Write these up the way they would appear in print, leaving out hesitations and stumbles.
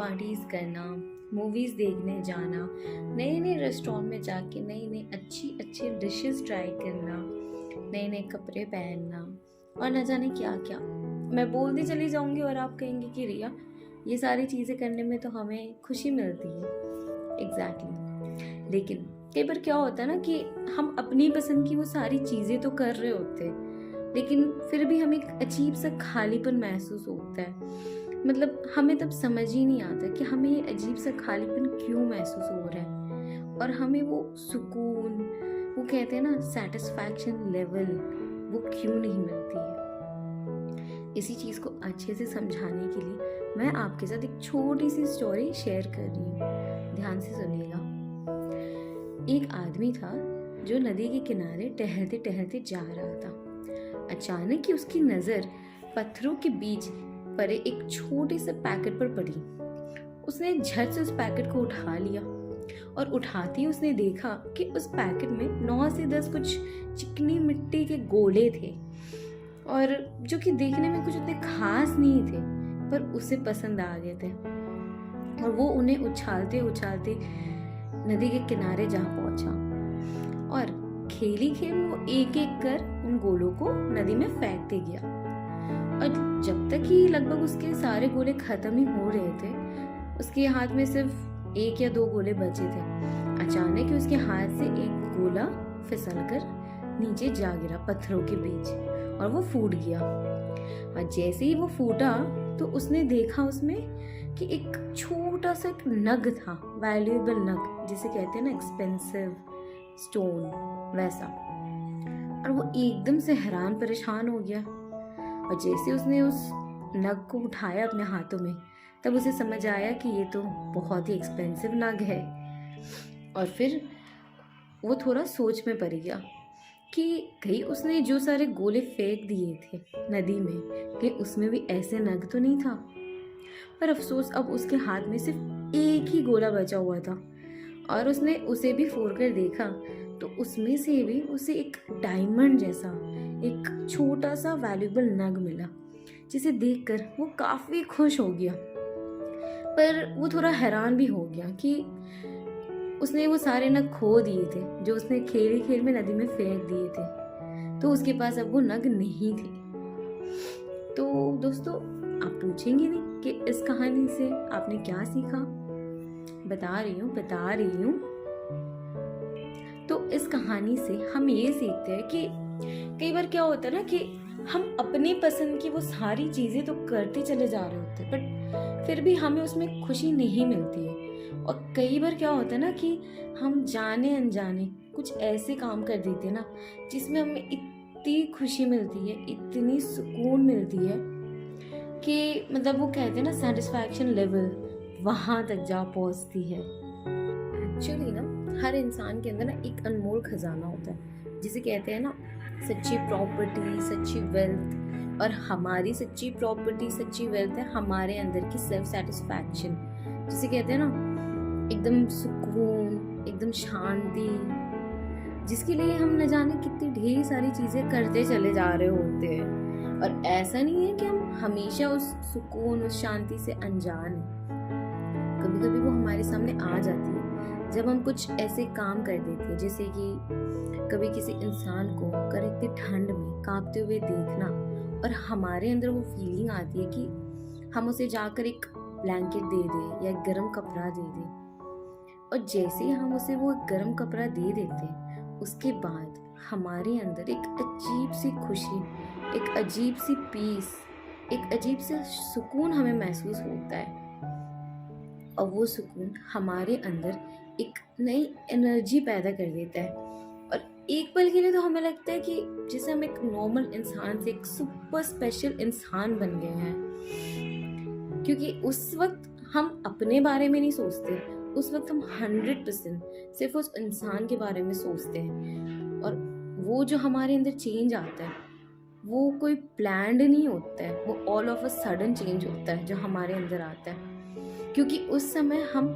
Parties करना, movies देखने जाना, नए नए रेस्टोरेंट में जाके नई नई अच्छी अच्छी डिशेस ट्राई करना, नए नए कपड़े पहनना और न जाने क्या क्या। मैं बोलती चली जाऊंगी और आप कहेंगे कि रिया ये सारी चीज़ें करने में तो हमें खुशी मिलती है। एग्जैक्टली। लेकिन कई बार क्या होता है ना कि हम अपनी पसंद की वो सारी चीज़ें तो कर रहे होते हैं, लेकिन फिर भी हमें एक अजीब सा खालीपन महसूस होता है। मतलब हमें तब समझ ही नहीं आता कि हमें ये अजीब सा खालीपन क्यों महसूस हो रहा है और हमें वो सुकून, वो कहते हैं ना सेटिस्फैक्शन लेवल, वो क्यों नहीं मिलती है। इसी चीज़ को अच्छे से समझाने के लिए मैं आपके साथ एक छोटी सी स्टोरी शेयर कर रही हूँ। ध्यान से सुनिएगा। एक आदमी था जो नदी के किनारे टहलते टहलते जा रहा था। अचानक ही उसकी नज़र पत्थरों के बीच पड़े एक छोटे से पैकेट पर पड़ी। उसने झट से उस पैकेट को उठा लिया और उठाते ही उसने देखा कि उस पैकेट में 9 से 10 कुछ चिकनी मिट्टी के गोले थे और जो कि देखने में कुछ उतने खास नहीं थे, पर उसे पसंद आ गए थे और वो उन्हें उछालते उछालते नदी के किनारे जा पहुंचा और खेली खेल वो एक एक कर उन गोलों को नदी में फेंकते गया। और जब तक कि लगभग उसके सारे गोले खत्म ही हो रहे थे, उसके हाथ में सिर्फ 1 या 2 गोले बचे थे। अचानक ही उसके हाथ से एक गोला फिसलकर नीचे जा गिरा पत्थरों के बीच और वो फूट गया। और जैसे ही वो फूटा तो उसने देखा उसमें कि एक छोटा सा एक नग था, वैल्यूएबल नग, जिसे कहते हैं ना एक्सपेंसिव स्टोन, वैसा। और वो एकदम से हैरान परेशान हो गया और जैसे उसने उस नग को उठाया अपने हाथों में, तब उसे समझ आया कि ये तो बहुत ही एक्सपेंसिव नग है। और फिर वो थोड़ा सोच में पड़ गया कि कहीं उसने जो सारे गोले फेंक दिए थे नदी में, कहीं उसमें भी ऐसे नग तो नहीं था। पर अफसोस अब उसके हाथ में सिर्फ एक ही गोला बचा हुआ था और उसने उसे भी फोड़ कर देखा तो उसमें से भी उसे एक डायमंड जैसा एक छोटा सा वैल्यूएबल नग मिला, जिसे देखकर वो काफी खुश हो गया। पर वो थोड़ा हैरान भी हो गया कि उसने वो सारे नग खो दिए थे जो उसने खेल खेल में नदी में फेंक दिए थे, तो उसके पास अब वो नग नहीं थे। तो दोस्तों, आप पूछेंगे नहीं कि इस कहानी से आपने क्या सीखा? बता रही हूँ। तो इस कहानी से हम ये सीखते हैं कि कई बार क्या होता है ना कि हम अपनी पसंद की वो सारी चीजें तो करते चले जा रहे होते हैं, बट फिर भी हमें उसमें खुशी नहीं मिलती है। और कई बार क्या होता है ना कि हम जाने अनजाने कुछ ऐसे काम कर देते हैं ना जिसमें हमें इतनी खुशी मिलती है, इतनी सुकून मिलती है कि मतलब वो कहते हैं ना सेटिस्फैक्शन लेवल वहां तक जा पहुंचती है। एक्चुअली ना हर इंसान के अंदर ना एक अनमोल खजाना होता है, जिसे कहते हैं ना सच्ची प्रॉपर्टी, सच्ची वेल्थ। और हमारी सच्ची प्रॉपर्टी, सच्ची वेल्थ है हमारे अंदर की सेल्फ सेटिस्फैक्शन, जिसे कहते हैं ना एकदम सुकून, एकदम शांति, जिसके लिए हम न जाने कितनी ढेर सारी चीजें करते चले जा रहे होते हैं। और ऐसा नहीं है कि हम हमेशा उस सुकून, उस शांति से अनजान हैं। कभी कभी वो हमारे सामने आ जाती है जब हम कुछ ऐसे काम कर देते हैं, जैसे कि कभी किसी इंसान को कड़कती ठंड में कांपते हुए देखना और हमारे अंदर वो फीलिंग आती है कि हम उसे जाकर एक ब्लैंकेट दे दें या एक गर्म कपड़ा दे दें। और जैसे ही हम उसे वो गर्म कपड़ा दे देते हैं, उसके बाद हमारे अंदर एक अजीब सी खुशी, एक अजीब सी पीस, एक अजीब सा सुकून हमें महसूस होता है। और वो सुकून हमारे अंदर एक नई एनर्जी पैदा कर देता है और एक पल के लिए तो हमें लगता है कि जैसे हम एक नॉर्मल इंसान से एक सुपर स्पेशल इंसान बन गए हैं। क्योंकि उस वक्त हम अपने बारे में नहीं सोचते, उस वक्त हम 100% सिर्फ उस इंसान के बारे में सोचते हैं। और वो जो हमारे अंदर चेंज आता है वो कोई प्लान्ड नहीं होता है, वो all of a sudden change होता है जो हमारे अंदर आता है। क्योंकि उस समय हम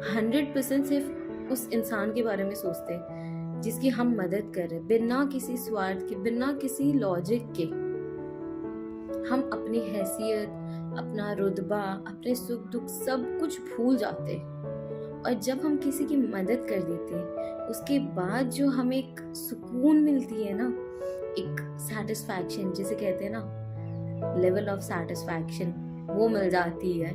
100% सिर्फ उस इंसान के बारे में सोचते हैं जिसकी हम मदद कर रहे हैं, बिना किसी स्वार्थ के, बिना किसी लॉजिक के। हम अपनी हैसियत, अपना रुतबा, अपने सुख दुख सब कुछ भूल जाते। और जब हम किसी की मदद कर देते उसके बाद जो हमें एक सुकून मिलती है ना, एक सेटिस्फैक्शन जिसे कहते हैं ना, लेवल ऑफ सेटिस्फैक्शन, वो मिल जाती है।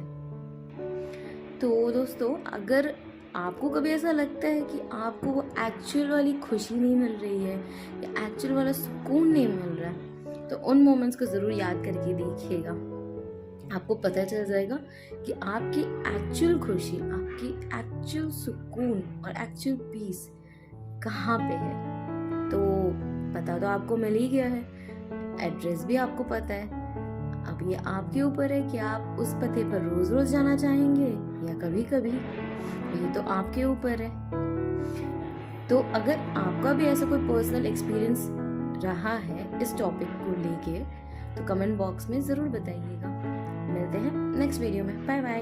तो दोस्तों, अगर आपको कभी ऐसा लगता है कि आपको वो एक्चुअल वाली खुशी नहीं मिल रही है या एक्चुअल वाला सुकून नहीं मिल रहा है, तो उन मोमेंट्स को ज़रूर याद करके देखिएगा। आपको पता चल जाएगा कि आपकी एक्चुअल खुशी, आपकी एक्चुअल सुकून और एक्चुअल पीस कहाँ पे है। तो पता तो आपको मिल ही गया है, एड्रेस भी आपको पता है। अब ये आपके ऊपर है कि आप उस पते पर रोज रोज जाना चाहेंगे या कभी कभी, ये तो आपके ऊपर है। तो अगर आपका भी ऐसा कोई पर्सनल एक्सपीरियंस रहा है इस टॉपिक को लेके, तो कमेंट बॉक्स में ज़रूर बताइएगा। मिलते हैं नेक्स्ट वीडियो में। Bye bye.